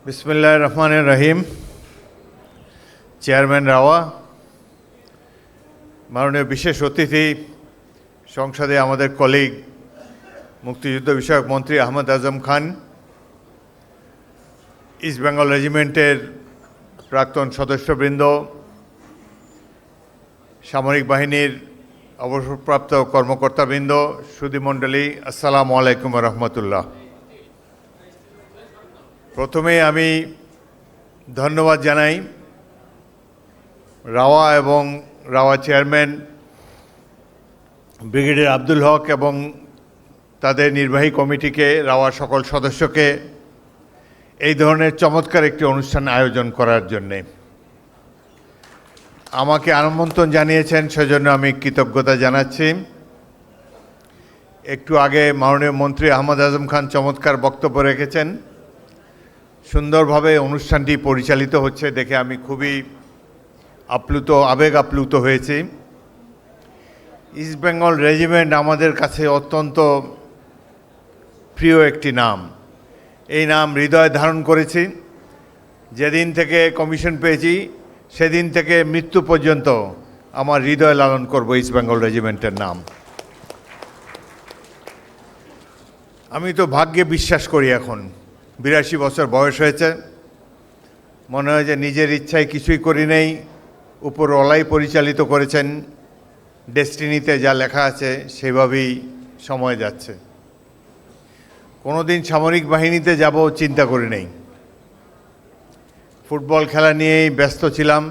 বিসমিল্লাহির রহমানির রহিম। চেয়ারম্যান রাওয়া, মাননীয় বিশেষ অতিথি, সংসদে আমাদের কলিগ মুক্তিযুদ্ধ বিষয়ক মন্ত্রী আহমদ আজম খান, ইস্ট বেঙ্গল রেজিমেন্টের প্রাক্তন সদস্যবৃন্দ, সামরিক বাহিনীর অবসরপ্রাপ্ত কর্মকর্তাবৃন্দ, সুধীমণ্ডলী, আসসালামু আলাইকুম রহমতুল্লাহ। প্রথমে আমি ধন্যবাদ জানাই রাওয়া এবং রাওয়া চেয়ারম্যান ব্রিগেডিয়ার আব্দুল হক এবং তাদের নির্বাহী কমিটিকে, রাওয়ার সকল সদস্যকে এই ধরনের চমৎকার একটি অনুষ্ঠান আয়োজন করার জন্যে। আমাকে আমন্ত্রণ জানিয়েছেন, সেজন্য আমি কৃতজ্ঞতা জানাচ্ছি। একটু আগে মাননীয় মন্ত্রী আহমদ আজম খান চমৎকার বক্তব্য রেখেছেন। সুন্দরভাবে অনুষ্ঠানটি পরিচালিত হচ্ছে দেখে আমি খুবই আবেগ আপ্লুত হয়েছি। ইস্ট বেঙ্গল রেজিমেন্ট আমাদের কাছে অত্যন্ত প্রিয় একটি নাম। এই নাম হৃদয়ে ধারণ করেছি। যেদিন থেকে কমিশন পেয়েছি সেদিন থেকে মৃত্যু পর্যন্ত আমার হৃদয় লালন করব ইস্ট বেঙ্গল রেজিমেন্টের নাম। আমি তো ভাগ্যে বিশ্বাস করি। এখন 82 বছর বয়স হয়েছে। মনে হয় যে নিজের ইচ্ছায় কিছুই করি নেই, উপরওয়ালাই পরিচালিত করেছেন। ডেস্টিনিতে যা লেখা আছে সেভাবেই সময় যাচ্ছে। কোনোদিন সামরিক বাহিনীতে যাব চিন্তা করি নেই। ফুটবল খেলা নিয়েই ব্যস্ত ছিলাম।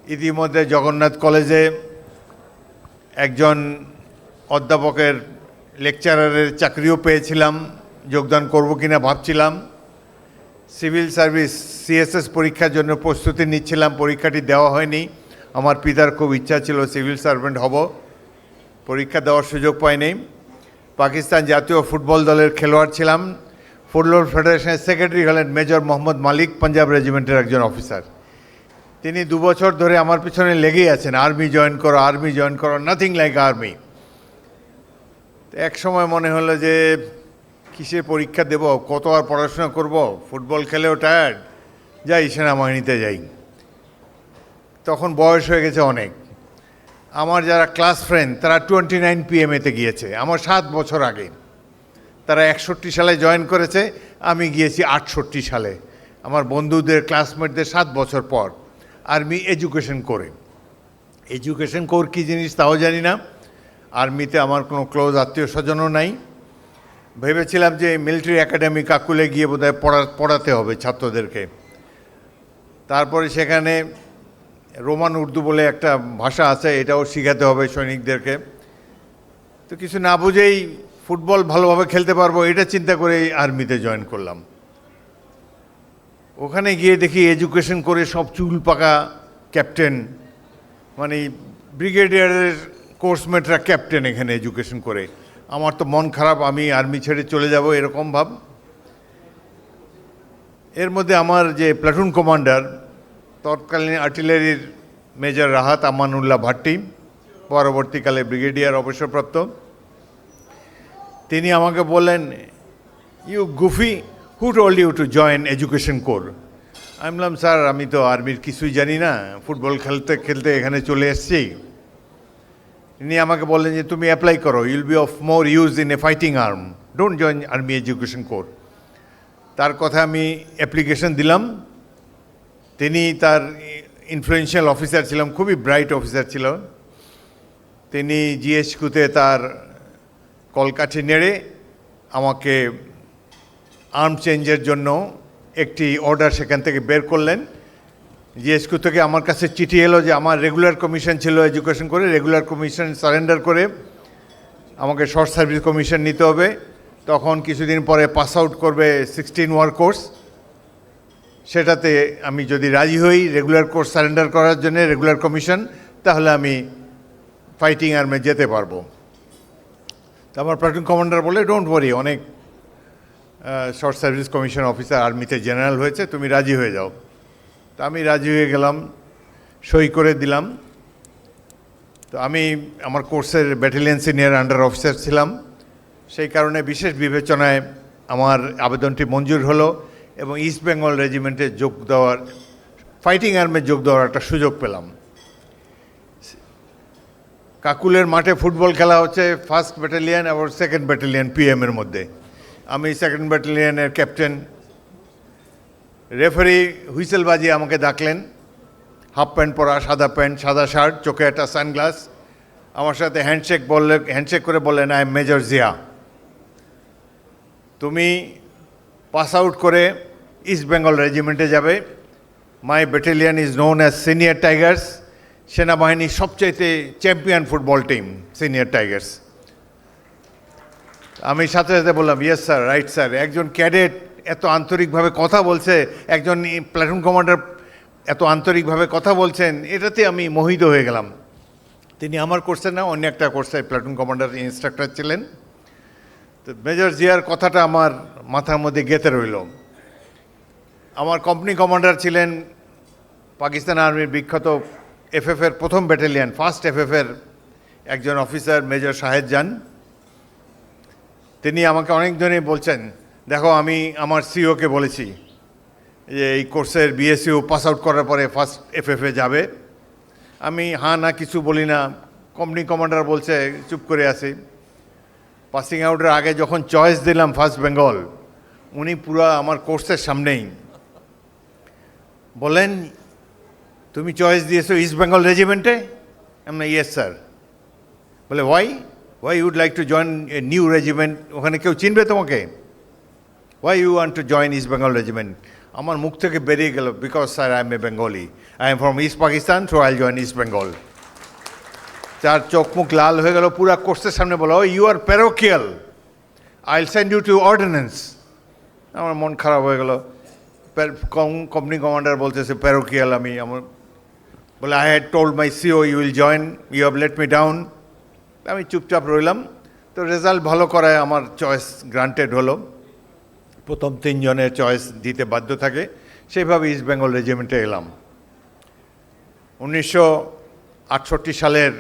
ইতিমধ্যে জগন্নাথ কলেজে একজন অধ্যাপকের লেকচারারের চাকরিও পেয়েছিলাম। যোগদান করব কিনা ভাবছিলাম। সিভিল সার্ভিস সিএসএস পরীক্ষার জন্য প্রস্তুতি নিচ্ছিলাম। পরীক্ষাটি দেওয়া হয়নি। আমার পিতার খুব ইচ্ছা ছিল সিভিল সার্ভেন্ট হব। পরীক্ষা দেওয়ার সুযোগ পাইনি। পাকিস্তান জাতীয় ফুটবল দলের খেলোয়াড় ছিলাম। ফুটবল ফেডারেশনের সেক্রেটারি হলেন মেজর মোহাম্মদ মালিক, পাঞ্জাব রেজিমেন্টের একজন অফিসার। তিনি 2 বছর ধরে আমার পিছনে লেগেই আছেন, আর্মি জয়েন করো, আর্মি জয়েন করো, নাথিং লাইক আর্মি। এক সময় মনে হলো যে কিসের পরীক্ষা দেব, কত আর পড়াশোনা করব, ফুটবল খেলেও টায়ার্ড, যাই সেনাবাহিনীতে যাই। তখন বয়স হয়ে গেছে অনেক। আমার যারা ক্লাস ফ্রেন্ড তারা 29 PMতে গিয়েছে আমার 7 বছর আগে। তারা 61 সালে জয়েন করেছে, আমি গিয়েছি 68 সালে। আমার বন্ধুদের ক্লাসমেটদের 7 বছর পর আর্মি এডুকেশন করে। এডুকেশন কোর কী জিনিস তাও জানি না। আর্মিতে আমার কোনো ক্লোজ আত্মীয় স্বজনও নাই। ভেবেছিলাম যে মিলিটারি একাডেমি কাকুলে গিয়ে বোধহয় পড়াতে হবে ছাত্রদেরকে। তারপরে সেখানে রোমান উর্দু বলে একটা ভাষা আছে, এটাও শিখাতে হবে সৈনিকদেরকে। তো কিছু না বুঝেই ফুটবল ভালোভাবে খেলতে পারবো এটা চিন্তা করেই আর্মিতে জয়েন করলাম। ওখানে গিয়ে দেখি এডুকেশন করে সব চুল পাকা ক্যাপ্টেন, মানে ব্রিগেডিয়ারের কোর্সমেটরা ক্যাপ্টেন এখানে এডুকেশন করে। আমার তো মন খারাপ, আমি আর্মি ছেড়ে চলে যাব এরকম ভাব। এর মধ্যে আমার যে প্লাটুন কমান্ডার, তৎকালীন আর্টিলারির মেজর রাহাত আমানুল্লাহ ভাট্টি, পরবর্তীকালে ব্রিগেডিয়ার অবসরপ্রাপ্ত, তিনি আমাকে বললেন, you goofy, who told you to join education corps? আমি বললাম, স্যার আমি তো আর্মির কিছুই জানি না, ফুটবল খেলতে খেলতে এখানে চলে এসেছি। তিনি আমাকে বললেন যে তুমি অ্যাপ্লাই করো, you'll be of more use in a fighting arm, don't join army education core. তার কথা আমি অ্যাপ্লিকেশন দিলাম। তিনি তার ইনফ্লুয়েন্সিয়াল অফিসার ছিলাম, খুবই ব্রাইট অফিসার ছিল। তিনি জিএসকিউতে তার কলকাঠি নেড়ে আমাকে আর্ম চেঞ্জের জন্য একটি অর্ডার সেখান থেকে বের করলেন। জিএসকিউ থেকে আমার কাছে চিঠি এলো যে আমার রেগুলার কমিশন ছিল এডুকেশন করে, রেগুলার কমিশন সারেন্ডার করে আমাকে শর্ট সার্ভিস কমিশন নিতে হবে। তখন কিছুদিন পরে পাস আউট করবে 16 ওয়ার কোর্স। সেটাতে আমি যদি রাজি হই রেগুলার কোর্স সারেন্ডার করার জন্য, রেগুলার কমিশন, তাহলে আমি ফাইটিং আর্মে যেতে পারবো। তো আমার প্লাটুন কমান্ডার বলে, ডোন্ট ওয়ারি, অনেক শর্ট সার্ভিস কমিশন অফিসার আর্মিতে জেনারেল হয়েছে, তুমি রাজি হয়ে যাও। তা আমি রাজি হয়ে গেলাম, সই করে দিলাম। তো আমি আমার কোর্সের ব্যাটালিয়ন সিনিয়র আন্ডার অফিসার ছিলাম। সেই কারণে বিশেষ বিবেচনায় আমার আবেদনটি মঞ্জুর হলো এবং ইস্ট বেঙ্গল রেজিমেন্টে যোগ দেওয়ার, ফাইটিং আর্মে যোগ দেওয়ার একটা সুযোগ পেলাম। কাকুলের মাঠে ফুটবল খেলা হচ্ছে 1st ব্যাটালিয়ন এবং 2nd ব্যাটালিয়ন পিএমের মধ্যে। আমি 2nd ব্যাটালিয়নের ক্যাপ্টেন। রেফারি হুইসেল বাজিয়ে আমাকে ডাকলেন, হাফ প্যান্ট পরা, সাদা প্যান্ট, সাদা শার্ট, চোখে একটা সানগ্লাস, আমার সাথে হ্যান্ডশেক করে বললেন, আই এম মেজর জিয়া, তুমি পাস আউট করে ইস্ট বেঙ্গল রেজিমেন্টে যাবে। My battalion is known as Senior Tigers, সেনাবাহিনীর সবচাইতে champion football team Senior Tigers. আমি সাথে সাথে বললাম, ইয়েস স্যার, রাইট স্যার। একজন ক্যাডেট এত আন্তরিকভাবে কথা বলছে, একজন প্ল্যাটুন কমান্ডার এত আন্তরিকভাবে কথা বলছেন, এটাতে আমি মোহিত হয়ে গেলাম। তিনি আমার কোর্সে না, অন্য একটা কোর্সে প্ল্যাটুন কমান্ডার ইনস্ট্রাক্টর ছিলেন। তো মেজর জিয়ার কথাটা আমার মাথার মধ্যে গেঁথে রইল। আমার কোম্পানি কমান্ডার ছিলেন পাকিস্তান আর্মির বিখ্যাত এফএফের 1ম ব্যাটালিয়ন, 1st এফএফের একজন অফিসার মেজর শাহেদ জান। তিনি আমাকে অনেক দিনই বলছেন, দেখো আমি আমার সিওকে বলেছি যে এই কোর্সের বিএসইউ পাস আউট করার পরে 1st এফএফে যাবে। আমি হ্যাঁ না কিছু বলি না, কোম্পানি কমান্ডার বলছে, চুপ করে আছি। পাসিং আউটের আগে যখন চয়েস দিলাম 1st বেঙ্গল, উনি পুরো আমার কোর্সের সামনেই বলেন, তুমি চয়েস দিয়েছো ইস্ট বেঙ্গল রেজিমেন্টে? আমি ইয়েস স্যার। বলে why you'd like to join a new regiment, ওখানে কেউ চিনবে তোমাকে? Why you want to join East Bengal regiment? আমার মুখ থেকে বেরিয়ে গেল, because sir I am a Bengali, I am from East Pakistan, so I join East Bengal. তার চোখ মুখ লাল হয়ে গেল, পুরা কোর্সের সামনে বলো, you are parochial, I will send you to ordnance. আমার মন খারাপ হয়ে গেল। কোম্পানি কমান্ডার বলতেছে প্যারোকিয়াল, আমার বলে, I had told my CO you will join, you have let me down. আমি চুপচাপ রইলাম। তো রেজাল্ট ভালো করায় আমার চয়েস গ্রান্টেড হলো। প্রথম 3 জনের চয়েস দিতে বাধ্য থাকে, সেইভাবে ইস্ট বেঙ্গল রেজিমেন্টে এলাম। 1968 সালের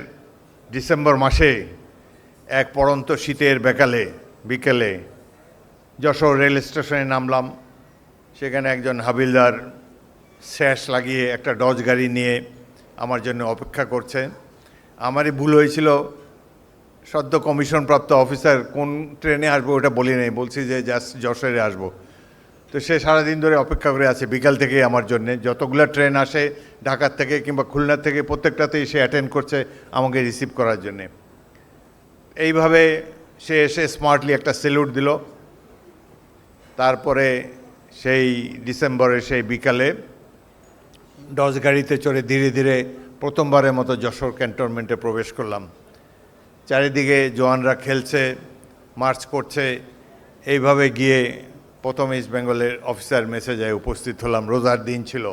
ডিসেম্বর মাসে এক পড়ন্ত শীতের বিকেলে যশোর রেল স্টেশনে নামলাম। সেখানে একজন হাবিলদার স্যাশ লাগিয়ে একটা ডজ গাড়ি নিয়ে আমার জন্য অপেক্ষা করছে। আমারই ভুল হয়েছিল, সদ্য কমিশনপ্রাপ্ত অফিসার কোন ট্রেনে আসবো ওটা বলি নাই, বলছি যে জাস্ট যশোরে আসবো। তো সে সারাদিন ধরে অপেক্ষা করে আছে, বিকাল থেকে আমার জন্যে যতগুলো ট্রেন আসে ঢাকার থেকে কিংবা খুলনার থেকে প্রত্যেকটাতেই সে অ্যাটেন্ড করছে আমাকে রিসিভ করার জন্যে। এইভাবে সে এসে স্মার্টলি একটা স্যালুট দিল। তারপরে সেই ডিসেম্বরের সেই বিকালে ডজ গাড়িতে চড়ে ধীরে ধীরে প্রথমবারের মতো যশোর ক্যান্টনমেন্টে প্রবেশ করলাম। চারিদিকে জওয়ানরা খেলছে, মার্চ করছে। এইভাবে গিয়ে প্রথম ইস্ট বেঙ্গলের অফিসার মেসেজে উপস্থিত হলাম। রোজার দিন ছিল।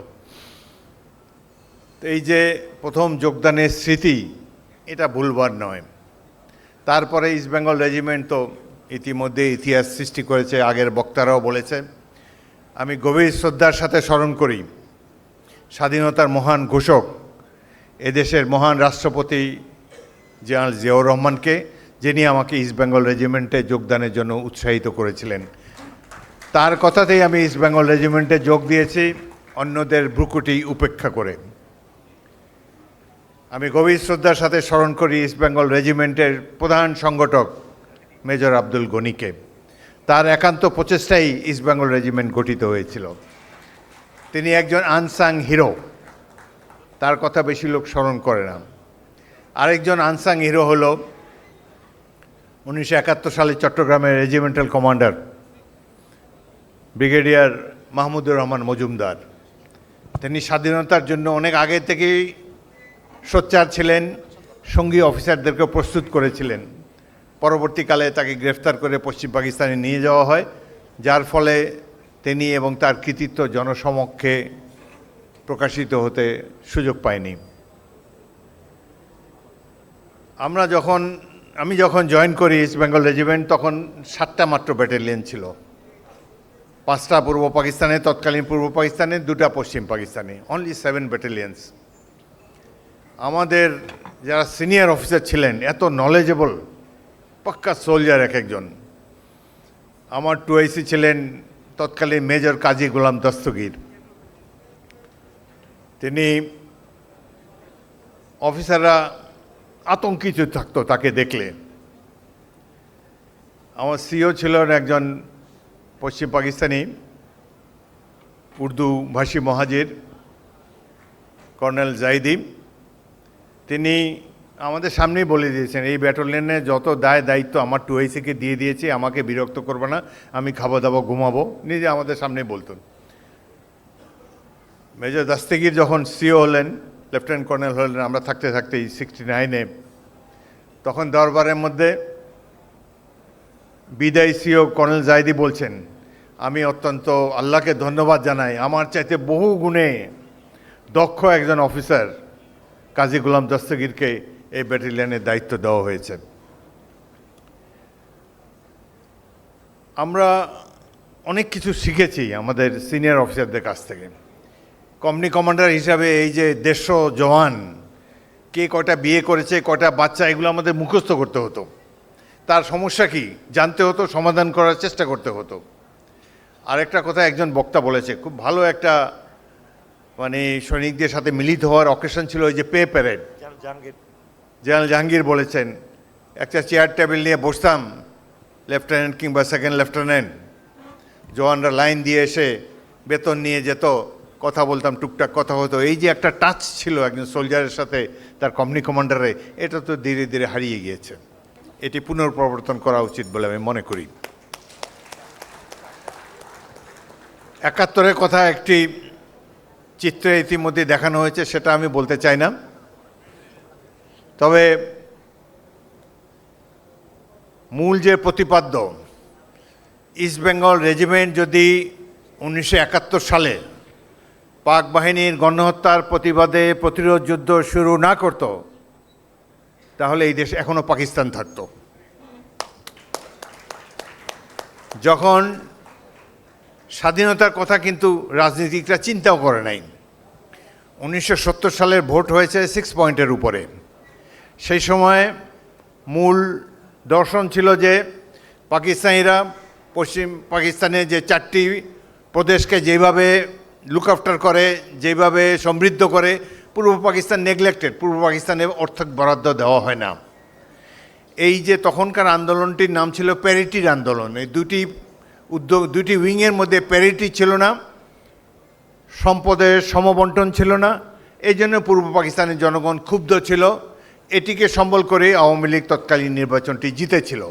তো এই যে প্রথম যোগদানের স্মৃতি, এটা ভুলবার নয়। তারপরে ইস্ট বেঙ্গল রেজিমেন্ট তো ইতিমধ্যে ইতিহাস সৃষ্টি করেছে, আগের বক্তারাও বলেছে। আমি গভীর শ্রদ্ধার সাথে স্মরণ করি স্বাধীনতার মহান ঘোষক, এদেশের মহান রাষ্ট্রপতি জেনারেল জিয়াউর রহমানকে, যিনি আমাকে ইস্ট বেঙ্গল রেজিমেন্টে যোগদানের জন্য উৎসাহিত করেছিলেন। তার কথাতেই আমি ইস্ট বেঙ্গল রেজিমেন্টে যোগ দিয়েছি, অন্যদের ভ্রুকুটি উপেক্ষা করে। আমি গভীর শ্রদ্ধার সাথে স্মরণ করি ইস্ট বেঙ্গল রেজিমেন্টের প্রধান সংগঠক মেজর আব্দুল গনিকে। তার একান্ত প্রচেষ্টাই ইস্ট বেঙ্গল রেজিমেন্ট গঠিত হয়েছিল। তিনি একজন আনসাং হিরো, তার কথা বেশি লোক স্মরণ করে না। আরেকজন আনসাং হিরো হল 1971 সালে চট্টগ্রামের regimental commander brigadier Mahmudur Rahman Majumdar. তিনি স্বাধীনতার জন্য অনেক আগে থেকেই সোচ্চার ছিলেন, সঙ্গী অফিসারদেরকে প্রস্তুত করেছিলেন। পরবর্তীকালে তাকে গ্রেফতার করে পশ্চিম পাকিস্তানে নিয়ে যাওয়া হয়, যার ফলে তিনি এবং তার কৃতিত্ব জনসমক্ষে প্রকাশিত হতে সুযোগ পায়নি। আমি যখন জয়েন করি ইস্ট বেঙ্গল রেজিমেন্ট, তখন 7টা মাত্র ব্যাটালিয়ন ছিল। 5টা পূর্ব পাকিস্তানে, তৎকালীন পূর্ব পাকিস্তানে, 2টা পশ্চিম পাকিস্তানে, অনলি 7 ব্যাটালিয়ন্স। আমাদের যারা সিনিয়র অফিসার ছিলেন এত নলেজেবল, পাক্কা সোলজার এক একজন। আমার 2IC ছিলেন তৎকালীন মেজর কাজী গোলাম দস্তগীর। তিনি অফিসাররা আতঙ্কিত থাকতো তাকে দেখলে। আমার সিও ছিলেন একজন পশ্চিম পাকিস্তানি উর্দু ভাষী মহাজির কর্নেল জাইদি। তিনি আমাদের সামনেই বলে দিয়েছেন, এই ব্যাটালিয়নে যত দায়িত্ব আমার 2IC-কে দিয়ে দিয়েছি, আমাকে বিরক্ত করবে না, আমি খাবো দাবো ঘুমাবো, নিজে আমাদের সামনেই বলতেন। মেজর দস্তগীর যখন সিও হলেন, লেফটেন্যান্ট কর্নেল হলেন, আমরা থাকতে থাকতেই 69-এ, তখন দরবারের মধ্যে বিদায়ী সিও কর্নেল জাইদি বলছেন, আমি অত্যন্ত আল্লাহকে ধন্যবাদ জানাই, আমার চাইতে বহু গুণে দক্ষ একজন অফিসার কাজী গোলাম দস্তগীরকে এই ব্যাটালিয়নের দায়িত্ব দেওয়া হয়েছে। আমরা অনেক কিছু শিখেছি আমাদের সিনিয়র অফিসারদের কাছ থেকে। কোম্পানি কমান্ডার হিসাবে এই যে 150 জওয়ান, কে কয়টা বিয়ে করেছে, কয়টা বাচ্চা, এগুলো আমাদের মুখস্থ করতে হতো। তার সমস্যা কি জানতে হতো, সমাধান করার চেষ্টা করতে হতো। আরেকটা কথা একজন বক্তা বলেছে, খুব ভালো একটা মানে সৈনিকদের সাথে মিলিত হওয়ার অকেশন ছিল ওই যে পে প্যারেড। জেনারেল জাহাঙ্গীর বলেছেন, একটা চেয়ার টেবিল নিয়ে বসতাম, লেফটেন্যান্ট কিংবা সেকেন্ড লেফটেন্যান্ট, জওয়ানরা লাইন দিয়ে এসে বেতন নিয়ে যেত, কথা বলতাম, টুকটাক কথা হতো। এই যে একটা টাচ ছিল একজন সোলজারের সাথে তার কোম্পানি কমান্ডারে, এটা তো ধীরে ধীরে হারিয়ে গিয়েছে। এটি পুনর্প্রবর্তন করা উচিত বলে আমি মনে করি। 71-এর কথা একটি চিত্রে ইতিমধ্যে দেখানো হয়েছে, সেটা আমি বলতে চাই না। তবে মূল যে প্রতিপাদ্য, ইস্ট বেঙ্গল রেজিমেন্ট যদি 1971 সালে পাক বাহিনীর গণহত্যার প্রতিবাদে প্রতিরোধ যুদ্ধ শুরু না করত, তাহলে এই দেশ এখনো পাকিস্তান থাকত। যখন স্বাধীনতার কথা কিন্তু রাজনীতিকরা চিন্তাও করে নাই। 1970 সালের ভোট হয়েছে 6 পয়েন্টের উপরে। সেই সময় মূল দর্শন ছিল যে পাকিস্তানিরা পশ্চিম পাকিস্তানে যে 4টি প্রদেশকে যেভাবে লুক আফটার করে, যেভাবে সমৃদ্ধ করে, পূর্ব পাকিস্তান নেগলেক্টেড, পূর্ব পাকিস্তানে অর্থ বরাদ্দ দেওয়া হয় না। এই যে তখনকার আন্দোলনটির নাম ছিল প্যারিটির আন্দোলন। এই দুটি উইংয়ের মধ্যে প্যারিটি ছিল না, সম্পদের সমবন্টন ছিল না। এই জন্য পূর্ব পাকিস্তানের জনগণ ক্ষুব্ধ ছিল। এটিকে সম্বল করে আওয়ামী লীগ তৎকালীন নির্বাচনটি জিতেছিল।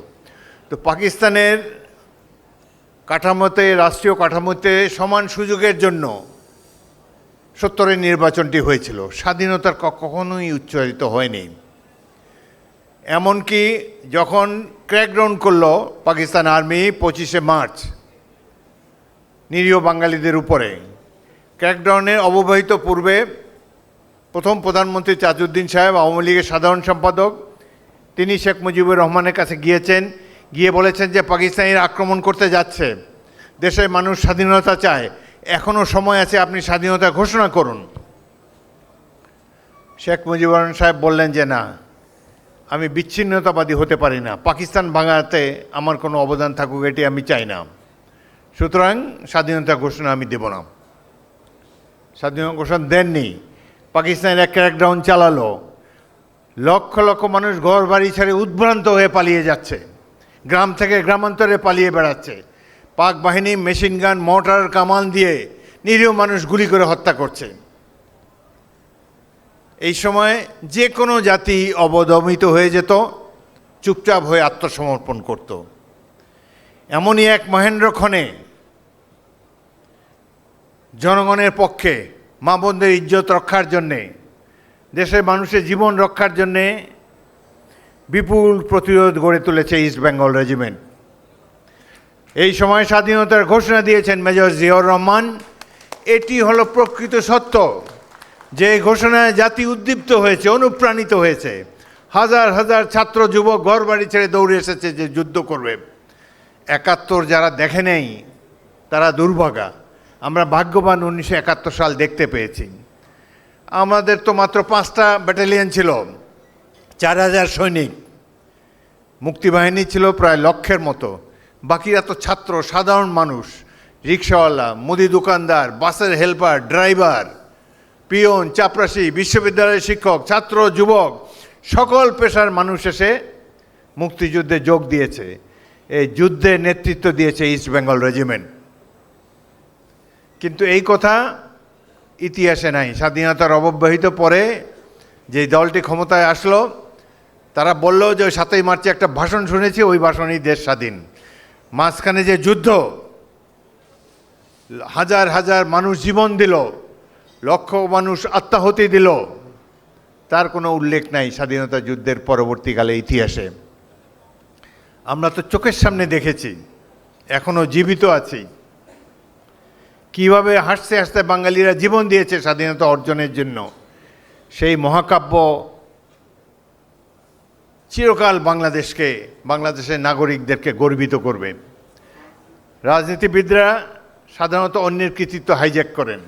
তো পাকিস্তানের কাঠামোতে, রাষ্ট্রীয় কাঠামোতে সমান সুযোগের জন্য 70-এর নির্বাচনটি হয়েছিল। স্বাধীনতার কখনোই উচ্চারিত হয়নি। এমনকি যখন ক্র্যাকডাউন করলো পাকিস্তান আর্মি 25শে মার্চ নিরীহ বাঙালিদের উপরে, ক্র্যাকডাউনের অব্যবহিত পূর্বে প্রথম প্রধানমন্ত্রী তাজউদ্দিন সাহেব, আওয়ামী লীগের সাধারণ সম্পাদক, তিনি শেখ মুজিবুর রহমানের কাছে গিয়েছেন, গিয়ে বলেছেন যে পাকিস্তানিরা আক্রমণ করতে যাচ্ছে, দেশের মানুষ স্বাধীনতা চায়, এখনও সময় আছে, আপনি স্বাধীনতা ঘোষণা করুন। শেখ মুজিবুর রহমান সাহেব বললেন যে না, আমি বিচ্ছিন্নতাবাদী হতে পারি না, পাকিস্তান ভাঙাতে আমার কোনো অবদান থাকুক এটি আমি চাই না, সুতরাং স্বাধীনতা ঘোষণা আমি দেব না। স্বাধীনতা ঘোষণা দেননি। পাকিস্তানিরা ক্র্যাকডাউন চালালো, লক্ষ লক্ষ মানুষ ঘর বাড়ি ছেড়ে উদ্ভ্রান্ত হয়ে পালিয়ে যাচ্ছে, গ্রাম থেকে গ্রামান্তরে পালিয়ে বেড়াচ্ছে। পাক বাহিনী মেশিন গান, মর্টার, কামান দিয়ে নিরীহ মানুষ গুলি করে হত্যা করছে। এই সময় যে কোনো জাতি অবদমিত হয়ে যেত, চুপচাপ হয়ে আত্মসমর্পণ করত। এমনই এক মহেন্দ্রক্ষণে জনগণের পক্ষে, মা বোনদের ইজ্জত রক্ষার জন্যে, দেশের মানুষের জীবন রক্ষার জন্যে বিপুল প্রতিরোধ গড়ে তুলেছে ইস্ট বেঙ্গল রেজিমেন্ট। এই সময় স্বাধীনতার ঘোষণা দিয়েছেন মেজর জিয়াউর রহমান। এটি হলো প্রকৃত সত্য, যে ঘোষণায় জাতি উদ্দীপ্ত হয়েছে, অনুপ্রাণিত হয়েছে। হাজার হাজার ছাত্র যুবক ঘর বাড়ি ছেড়ে দৌড়ে এসেছে যে যুদ্ধ করবে। 71 যারা দেখে নেই তারা দুর্ভাগা। আমরা ভাগ্যবান 1971 সাল দেখতে পেয়েছি। আমাদের তো মাত্র 5টা ব্যাটালিয়ন ছিল, 4000 সৈনিক, মুক্তিবাহিনী ছিল প্রায় লক্ষের মতো, বাকিরা তো ছাত্র, সাধারণ মানুষ, রিক্সাওয়ালা, মুদি দোকানদার, বাসের হেল্পার, ড্রাইভার, পিয়ন, চাপরাশি, বিশ্ববিদ্যালয়ের শিক্ষক, ছাত্র, যুবক, সকল পেশার মানুষ এসে মুক্তিযুদ্ধে যোগ দিয়েছে। এই যুদ্ধে নেতৃত্ব দিয়েছে ইস্ট বেঙ্গল রেজিমেন্ট। কিন্তু এই কথা ইতিহাসে নাই। স্বাধীনতার অব্যবহিত পরে যে দলটি ক্ষমতায় আসলো তারা বলল যে 7ই মার্চে একটা ভাষণ শুনেছি, ওই ভাষণেই দেশ স্বাধীন। মাঝখানে যে যুদ্ধ, হাজার হাজার মানুষ জীবন দিল, লক্ষ মানুষ আত্মাহুতি দিল, তার কোনো উল্লেখ নাই স্বাধীনতা যুদ্ধের পরবর্তীকালে ইতিহাসে। আমরা তো চোখের সামনে দেখেছি, এখনো জীবিত আছি, কিভাবে হাসতে হাসতে বাঙালিরা জীবন দিয়েছে স্বাধীনতা অর্জনের জন্য। সেই মহাকাব্য চিরকাল বাংলাদেশের নাগরিকদেরকে গর্বিত করবে। রাজনীতিবিদরা সাধারণত অন্যের কৃতিত্ব হাইজ্যাক করেন,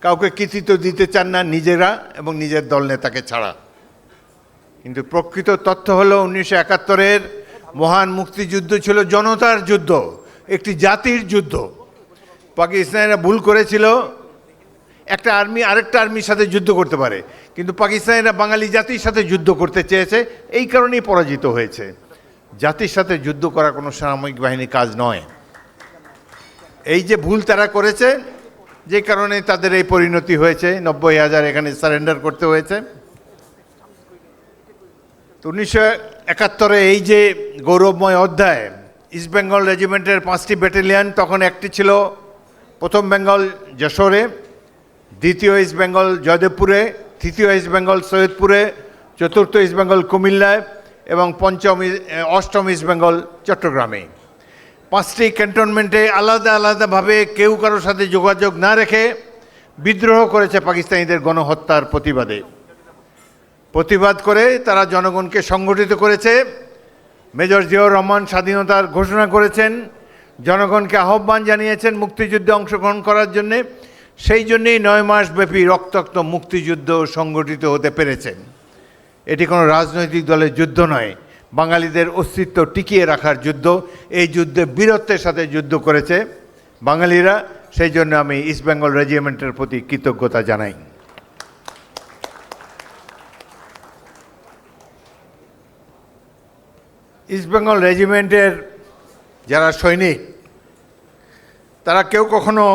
কাউকে কৃতিত্ব দিতে চান না নিজেরা এবং নিজের দল নেতাকে ছাড়া। কিন্তু প্রকৃত তথ্য হলো 1971-এর মহান মুক্তিযুদ্ধ ছিল জনতার যুদ্ধ, একটি জাতির যুদ্ধ। পাকিস্তানিরা ভুল করেছিল, একটা আর্মি আরেকটা আর্মির সাথে যুদ্ধ করতে পারে, কিন্তু পাকিস্তানিরা বাঙালি জাতির সাথে যুদ্ধ করতে চেয়েছে, এই কারণেই পরাজিত হয়েছে। জাতির সাথে যুদ্ধ করা কোনো সামরিক বাহিনীর কাজ নয়। এই যে ভুল তারা করেছে, যে কারণে তাদের এই পরিণতি হয়েছে, 90,000 এখানে সারেন্ডার করতে হয়েছে। 1971-এ এই যে গৌরবময় অধ্যায়, ইস্ট বেঙ্গল রেজিমেন্টের 5টি ব্যাটালিয়ন, তখন একটি ছিল প্রথম বেঙ্গল যশোরে, দ্বিতীয় ইস্ট বেঙ্গল জয়দেবপুরে, তৃতীয় ইস্ট বেঙ্গল সৈয়দপুরে, চতুর্থ ইস্ট বেঙ্গল কুমিল্লায় এবং অষ্টম ইস্ট বেঙ্গল চট্টগ্রামে। 5টি ক্যান্টনমেন্টে আলাদা আলাদাভাবে কেউ কারোর সাথে যোগাযোগ না রেখে বিদ্রোহ করেছে পাকিস্তানিদের গণহত্যার প্রতিবাদ করে তারা জনগণকে সংগঠিত করেছে। মেজর জিয়াউর রহমান স্বাধীনতার ঘোষণা করেছেন, জনগণকে আহ্বান জানিয়েছেন মুক্তিযুদ্ধে অংশগ্রহণ করার জন্যে। সেই জন্যেই 9 মাস ব্যাপী রক্তাক্ত মুক্তিযুদ্ধ সংগঠিত হতে পেরেছেন। এটি কোনো রাজনৈতিক দলের যুদ্ধ নয়, বাঙালিদের অস্তিত্ব টিকিয়ে রাখার যুদ্ধ। এই যুদ্ধে বীরত্বের সাথে যুদ্ধ করেছে বাঙালিরা, সেই জন্য আমি ইস্ট বেঙ্গল রেজিমেন্টের প্রতি কৃতজ্ঞতা জানাই। ইস্ট বেঙ্গল রেজিমেন্টের যারা সৈনিক, তারা কেউ কখনো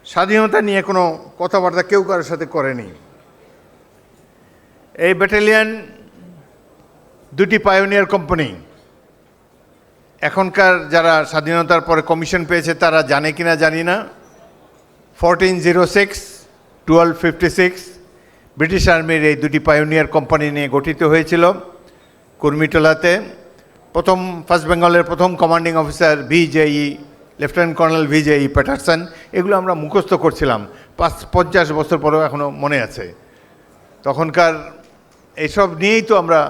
স্বাধীনতা নিয়ে কোনো কথাবার্তা কেউ কারোর সাথে করেনি। এই ব্যাটালিয়ন 2টি পায়োনিয়ার কোম্পানি। এখনকার যারা স্বাধীনতার পরে কমিশন পেয়েছে তারা জানে কিনা জানি না, 1406, 1256 ব্রিটিশ আর্মির এই 2টি পায়োনিয়ার কোম্পানি নিয়ে গঠিত হয়েছিল। কুর্মিটোলাতে ফার্স্ট বেঙ্গলের প্রথম commanding officer VJE, lieutenant colonel VJE Paterson. এগুলো আমরা মুখস্থ করছিলাম, 50 বছর পরেও এখনও মনে আছে। তখনকার এইসব নিয়েই তো আমরা,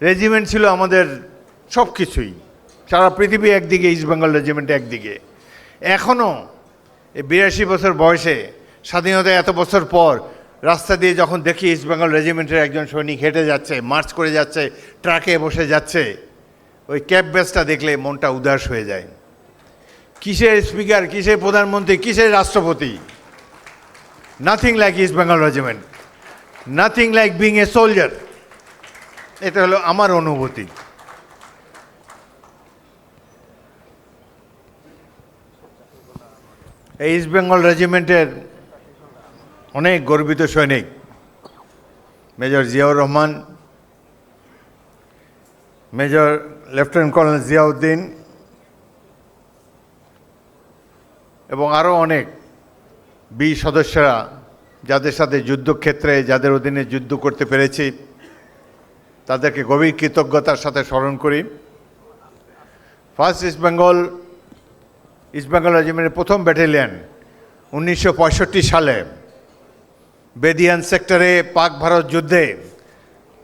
রেজিমেন্ট ছিল আমাদের সব কিছুই। সারা পৃথিবী একদিকে, ইস্ট বেঙ্গল রেজিমেন্ট একদিকে। এখনও এই 82 বছর বয়সে, স্বাধীনতা এত বছর পর, রাস্তা দিয়ে যখন দেখি ইস্ট বেঙ্গল রেজিমেন্টের একজন সৈনিক হেঁটে যাচ্ছে, মার্চ করে যাচ্ছে, ট্রাকে বসে যাচ্ছে, ওই ক্যাপ ব্যাচটা দেখলে মনটা উদাস হয়ে যায়। কিসের স্পিকার, কিসের প্রধানমন্ত্রী, কিসের রাষ্ট্রপতি? Nothing like east Bengal regiment, nothing like being a soldier. এটা হলো আমার অনুভূতি। এই ইস্ট বেঙ্গল রেজিমেন্টের অনেক গর্বিত সৈনিক, major Ziaur Rahman, major lieutenant colonel Ziauddin এবং আরও অনেক বীর সদস্যরা, যাদের সাথে যুদ্ধক্ষেত্রে, যাদের অধীনে যুদ্ধ করতে পেরেছি, তাদেরকে গভীর কৃতজ্ঞতার সাথে স্মরণ করি। ফার্স্ট ইস্ট বেঙ্গল রেজিমেন্টের প্রথম ব্যাটালিয়ন 1965 সালে বেদিয়ান সেক্টরে পাক ভারত যুদ্ধে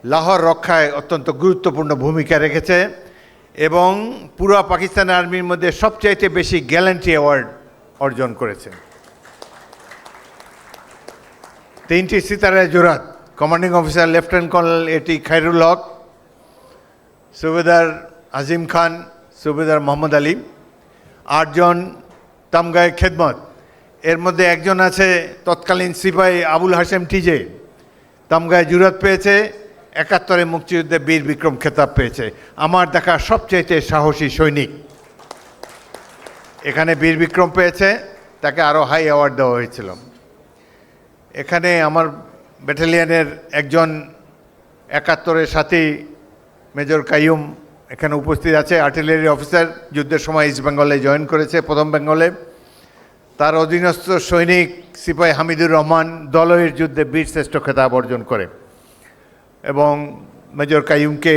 লাহোর রক্ষায় অত্যন্ত গুরুত্বপূর্ণ ভূমিকা রেখেছে এবং পুরো পাকিস্তান আর্মির মধ্যে সবচাইতে বেশি গ্যালান্ট্রি অ্যাওয়ার্ড অর্জন করেছে। 3টি সিতারা জোরাত, commanding officer lieutenant colonel AT Khairul Haque, সুবেদার আজিম খান, সুবেদার মোহাম্মদ আলী, 8 জন তামগায়ে খেদমত, এর মধ্যে একজন আছে তৎকালীন সিপাহী আবুল হাশেম টিজে, তামগায়ে জুরাত পেয়েছে, 71-এ মুক্তিযুদ্ধে বীর বিক্রম খেতাব পেয়েছে। আমার দেখা সবচেয়ে সাহসী সৈনিক এখানে বীর বিক্রম পেয়েছে, তাকে আরও হাই অ্যাওয়ার্ড দেওয়া হয়েছিল। এখানে আমার ব্যাটালিয়নের একজন 71-এর সাথী মেজর কাইয়ুম এখানে উপস্থিত আছে, আর্টিলারি অফিসার, যুদ্ধের সময় ইস্ট বেঙ্গলে জয়েন করেছে, প্রথম বেঙ্গলে। তার অধীনস্থ সৈনিক সিপাহী হামিদুর রহমান দলইয়ের যুদ্ধে বীরশ্রেষ্ঠ খেতাব অর্জন করে, এবং মেজর কাইয়ুমকে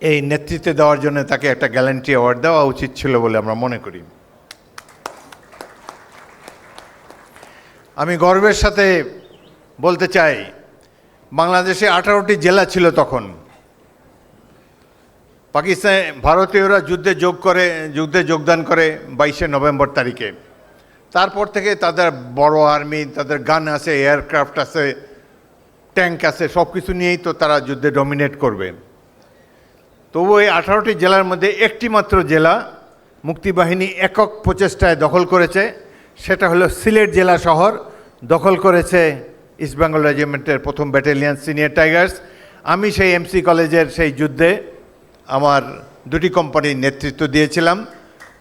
এই নেতৃত্বে দেওয়ার জন্য তাকে একটা গ্যালান্ট্রি অ্যাওয়ার্ড দেওয়া উচিত ছিল বলে আমরা মনে করি। আমি গর্বের সাথে বলতে চাই, বাংলাদেশে 18টি জেলা ছিল তখন। পাকিস্তান ভারতীয়রা যুদ্ধে যোগদান করে 22শে নভেম্বর তারিখে। তারপর থেকে তাদের বড় আর্মি, তাদের গান আছে, এয়ারক্রাফট আছে, ট্যাঙ্ক আছে, সব কিছু নিয়েই তো তারা যুদ্ধে ডমিনেট করবে। তবু এই 18টি জেলার মধ্যে একটি মাত্র জেলা মুক্তিবাহিনী একক প্রচেষ্টায় দখল করেছে, সেটা হলো সিলেট জেলা শহর। দখল করেছে ইস্ট বেঙ্গল রেজিমেন্টের প্রথম ব্যাটালিয়ন সিনিয়র টাইগার্স। আমি সেই এমসি কলেজের সেই যুদ্ধে আমার 2টি কোম্পানির নেতৃত্ব দিয়েছিলাম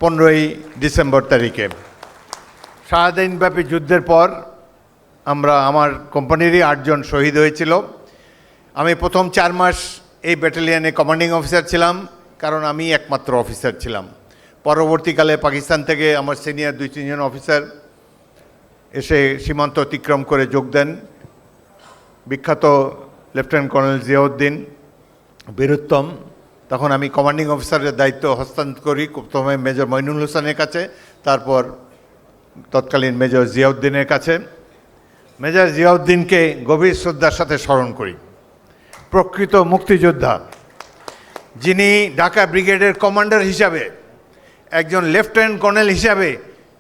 15ই ডিসেম্বর তারিখে। সারাদিনব্যাপী যুদ্ধের পর আমার কোম্পানিরই 8 জন শহীদ হয়েছিল। আমি প্রথম 4 মাস এই ব্যাটালিয়নে কমান্ডিং অফিসার ছিলাম, কারণ আমি একমাত্র অফিসার ছিলাম। পরবর্তীকালে পাকিস্তান থেকে আমার সিনিয়র 2-3 জন অফিসার এসে সীমান্ত অতিক্রম করে যোগ দেন। বিখ্যাত লেফটেন্যান্ট কর্নেল জিয়াউদ্দিন, বীরুত্তম। তখন আমি কমান্ডিং অফিসারের দায়িত্ব হস্তান্তর করি প্রথমে মেজর মইনুল হোসেনের কাছে, তারপর তৎকালীন মেজর জিয়াউদ্দিনের কাছে। মেজর জিয়াউদ্দিনকে গভীর শ্রদ্ধার সাথে স্মরণ করি। প্রকৃত মুক্তিযোদ্ধা, যিনি ঢাকা ব্রিগেডের কমান্ডার হিসাবে, একজন লেফটেন্যান্ট কর্নেল হিসাবে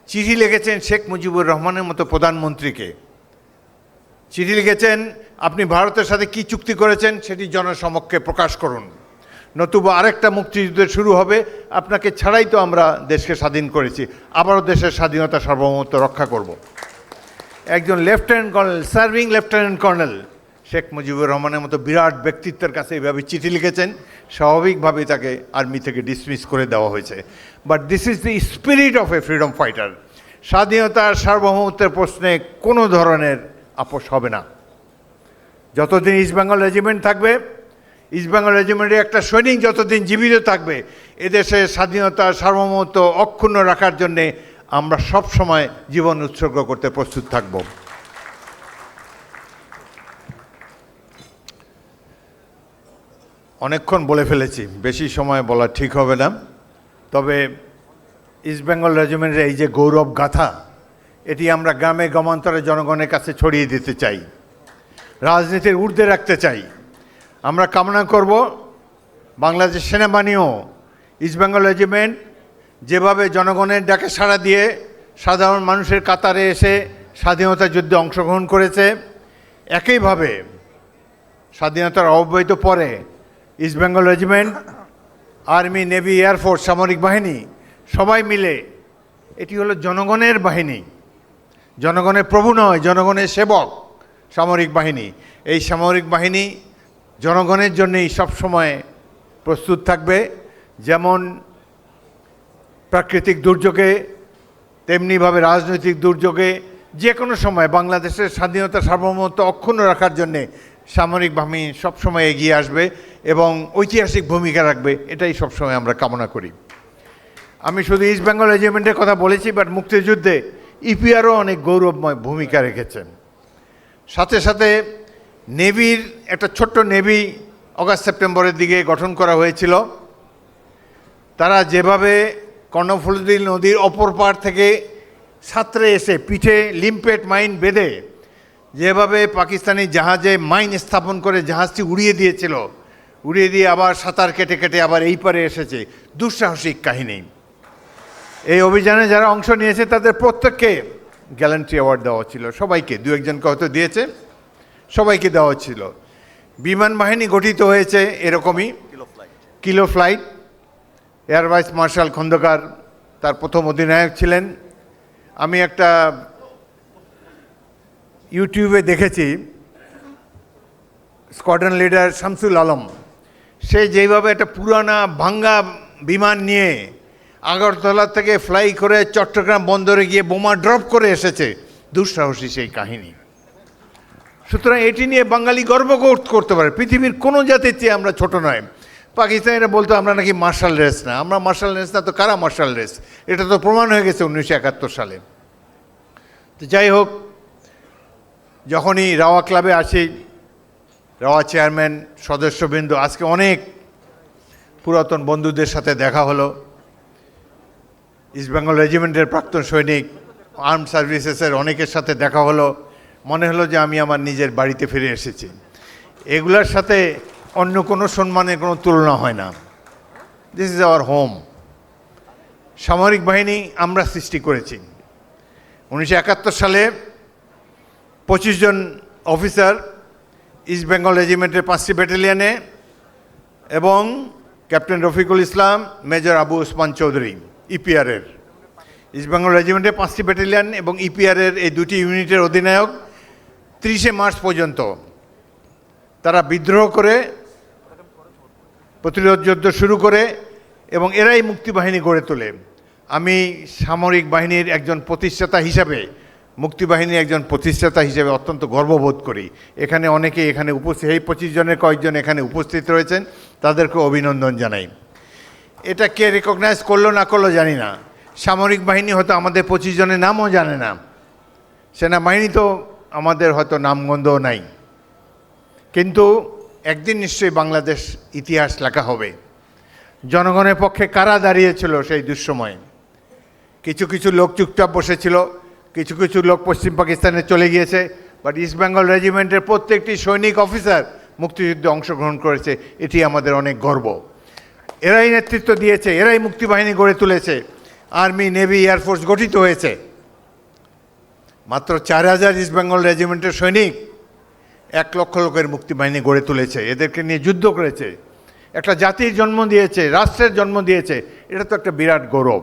চিঠি লিখেছেন শেখ মুজিবুর রহমানের মতো প্রধানমন্ত্রীকে। চিঠি লিখেছেন, আপনি ভারতের সাথে কি চুক্তি করেছেন সেটি জনসমক্ষে প্রকাশ করুন, নতুবা আরেকটা মুক্তিযুদ্ধ শুরু হবে, আপনাকে ছাড়াই তো আমরা দেশকে স্বাধীন করেছি, আবারও দেশের স্বাধীনতা সার্বভৌমত্ব রক্ষা করব। একজন lieutenant colonel, serving lieutenant colonel Sheikh Mujibur রহমানের মতো বিরাট ব্যক্তিত্বের কাছে এইভাবে চিঠি লিখেছেন। স্বাভাবিকভাবেই তাকে আর্মি থেকে ডিসমিস করে দেওয়া হয়েছে। But this is the spirit of A freedom fighter. স্বাধীনতার সার্বভৌমত্বের প্রশ্নে কোনো ধরনের আপোষ হবে না। যতদিন ইস্ট বেঙ্গল রেজিমেন্ট থাকবে, ইস্ট বেঙ্গল রেজিমেন্টের একটা সৈনিক যতদিন জীবিত থাকবে, এদেশের স্বাধীনতার সার্বভৌমত্ব অক্ষুণ্ণ রাখার জন্যে আমরা সব সময় জীবন উৎসর্গ করতে প্রস্তুত থাকব। অনেকক্ষণ বলে ফেলেছি, বেশি সময় বলা ঠিক হবে না। তবে ইস্ট বেঙ্গল রেজিমেন্টের এই যে গৌরব গাথা, এটি আমরা গ্রামে গ্রামান্তরে জনগণের কাছে ছড়িয়ে দিতে চাই, রাজনীতির ঊর্ধ্বে রাখতে চাই। আমরা কামনা করব বাংলাদেশ সেনাবাহিনীও ইস্ট বেঙ্গল রেজিমেন্ট যেভাবে জনগণের ডাকে সাড়া দিয়ে সাধারণ মানুষের কাতারে এসে স্বাধীনতা যুদ্ধে অংশগ্রহণ করেছে, একইভাবে স্বাধীনতার অব্যবহিত পরে east Bengal regiment, army, navy, air force, সামরিক বাহিনী সবাই মিলে, এটি হলো জনগণের বাহিনী, জনগণের প্রভু নয়, জনগণের সেবক সামরিক বাহিনী। এই সামরিক বাহিনী জনগণের জন্যই সবসময় প্রস্তুত থাকবে। যেমন প্রাকৃতিক দুর্যোগে, তেমনিভাবে রাজনৈতিক দুর্যোগে যে কোনো সময় বাংলাদেশের স্বাধীনতা সার্বভৌমত্ব অক্ষুণ্ণ রাখার জন্যে সামরিক বাহিনী সবসময় এগিয়ে আসবে এবং ঐতিহাসিক ভূমিকা রাখবে, এটাই সবসময় আমরা কামনা করি। আমি শুধু ইস্ট বেঙ্গল রেজিমেন্টের কথা বলেছি, বাট মুক্তিযুদ্ধে ইপিআরও অনেক গৌরবময় ভূমিকা রেখেছেন। সাথে সাথে নেভির একটা ছোট্ট নেভি অগাস্ট সেপ্টেম্বরের দিকে গঠন করা হয়েছিল। তারা যেভাবে কর্ণফুলী নদীর অপর পার থেকে সাঁতরে এসে পিঠে লিম্পেট মাইন বেঁধে যেভাবে পাকিস্তানি জাহাজে মাইন স্থাপন করে জাহাজটি উড়িয়ে দিয়েছিল, উড়িয়ে দিয়ে আবার সাঁতার কেটে কেটে আবার এই পারে এসেছে, দুঃসাহসিক কাহিনী। এই অভিযানে যারা অংশ নিয়েছে তাদের প্রত্যেককে গ্যালান্ট্রি অ্যাওয়ার্ড দেওয়া ছিল, সবাইকে, 2-1জনকে হয়তো দিয়েছে, সবাইকে দেওয়া ছিল। বিমান বাহিনী গঠিত হয়েছে এরকমই, kilo flight, air vice marshal Khandakar, তার প্রথম অধিনায়ক ছিলেন। আমি একটা ইউটিউবে দেখেছি স্কোয়াড্রন লিডার শামসুল আলম, সে যেইভাবে একটা পুরানা ভাঙ্গা বিমান নিয়ে আগরতলা থেকে ফ্লাই করে চট্টগ্রাম বন্দরে গিয়ে বোমা ড্রপ করে এসেছে, দুঃসাহসী সেই কাহিনী। সুতরাং এটি নিয়ে বাঙালি গর্ব করতে পারে, পৃথিবীর কোনো জাতির চেয়ে আমরা ছোট নয়। পাকিস্তানিরা বলতো আমরা নাকি মার্শাল রেস না, আমরা মার্শাল রেস না তো কারা মার্শাল রেস? এটা তো প্রমাণ হয়ে গেছে 1971 সালে। তো যাই হোক, যখনই রাওয়া ক্লাবে আসি, রাওয়া চেয়ারম্যান সদস্যবৃন্দ, আজকে অনেক পুরাতন বন্ধুদের সাথে দেখা হলো। ইস্ট বেঙ্গল রেজিমেন্টের প্রাক্তন সৈনিক, আর্মড সার্ভিসেসের অনেকের সাথে দেখা হলো। মনে হলো যে আমি আমার নিজের বাড়িতে ফিরে এসেছি। এগুলোর সাথে অন্য কোনো সম্মানের কোনো তুলনা হয় না। This is our home. সামরিক বাহিনী আমরা সৃষ্টি করেছি। 1971 সালে 25 জন অফিসার ইস্ট বেঙ্গল রেজিমেন্টের 5টি ব্যাটালিয়নে এবং captain Rafiqul Islam, major Abu Osman Chowdhury ইপিআরের, east Bengal রেজিমেন্টের 5টি ব্যাটালিয়ন এবং ইপিআরের এই দুটি ইউনিটের অধিনায়ক 30শে মার্চ পর্যন্ত তারা বিদ্রোহ করে প্রতিরোধ যুদ্ধ শুরু করে এবং এরাই মুক্তিবাহিনী গড়ে তোলে। আমি সামরিক বাহিনীর একজন প্রতিষ্ঠাতা হিসাবে, মুক্তিবাহিনীর একজন প্রতিষ্ঠাতা হিসেবে অত্যন্ত গর্ববোধ করি। এখানে অনেকে এখানে উপস্থিত, এই 25 জনের কয়েকজন এখানে উপস্থিত রয়েছেন, তাদেরকে অভিনন্দন জানাই। এটা কে রেকগনাইজ করলো না করলো জানি না। সামরিক বাহিনী হয়তো আমাদের 25 জনের নামও জানে না, সেনাবাহিনী তো আমাদের হয়তো নামগন্ধও নাই, কিন্তু একদিন নিশ্চয়ই বাংলাদেশ ইতিহাস লেখা হবে। জনগণের পক্ষে কারা দাঁড়িয়েছিল সেই দুঃসময়ে? কিছু কিছু লোক চুপচাপ বসেছিল, কিছু কিছু লোক পশ্চিম পাকিস্তানে চলে গিয়েছে, বাট ইস্ট বেঙ্গল রেজিমেন্টের প্রত্যেকটি সৈনিক অফিসার মুক্তিযুদ্ধে অংশগ্রহণ করেছে। এটি আমাদের অনেক গর্ব। এরাই নেতৃত্ব দিয়েছে, এরাই মুক্তিবাহিনী গড়ে তুলেছে। আর্মি, নেভি, এয়ারফোর্স গঠিত হয়েছে। মাত্র 4000 ইস্ট বেঙ্গল রেজিমেন্টের সৈনিক 1 লক্ষ লোকের মুক্তিবাহিনী গড়ে তুলেছে, এদেরকে নিয়ে যুদ্ধ করেছে, একটা জাতির জন্ম দিয়েছে, রাষ্ট্রের জন্ম দিয়েছে। এটা তো একটা বিরাট গৌরব।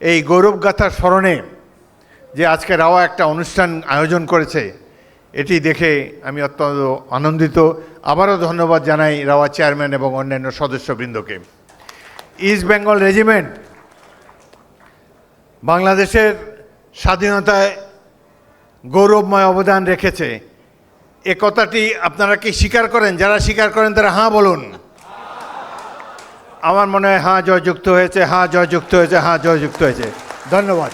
এই গৌরব গাথার স্মরণে যে আজকে রাওয়া একটা অনুষ্ঠান আয়োজন করেছে, এটি দেখে আমি অত্যন্ত আনন্দিত। আবারও ধন্যবাদ জানাই রাওয়া চেয়ারম্যান এবং অন্যান্য সদস্যবৃন্দকে। ইস্ট বেঙ্গল রেজিমেন্ট বাংলাদেশের স্বাধীনতায় গৌরবময় অবদান রেখেছে। এ কথাটি আপনারা কি স্বীকার করেন? যারা স্বীকার করেন তারা হাঁ বলুন। আমার মনে হয় হাঁ জয়যুক্ত হয়েছে, হাঁ জয়যুক্ত হয়েছে, হাঁ জয়যুক্ত হয়েছে। ধন্যবাদ।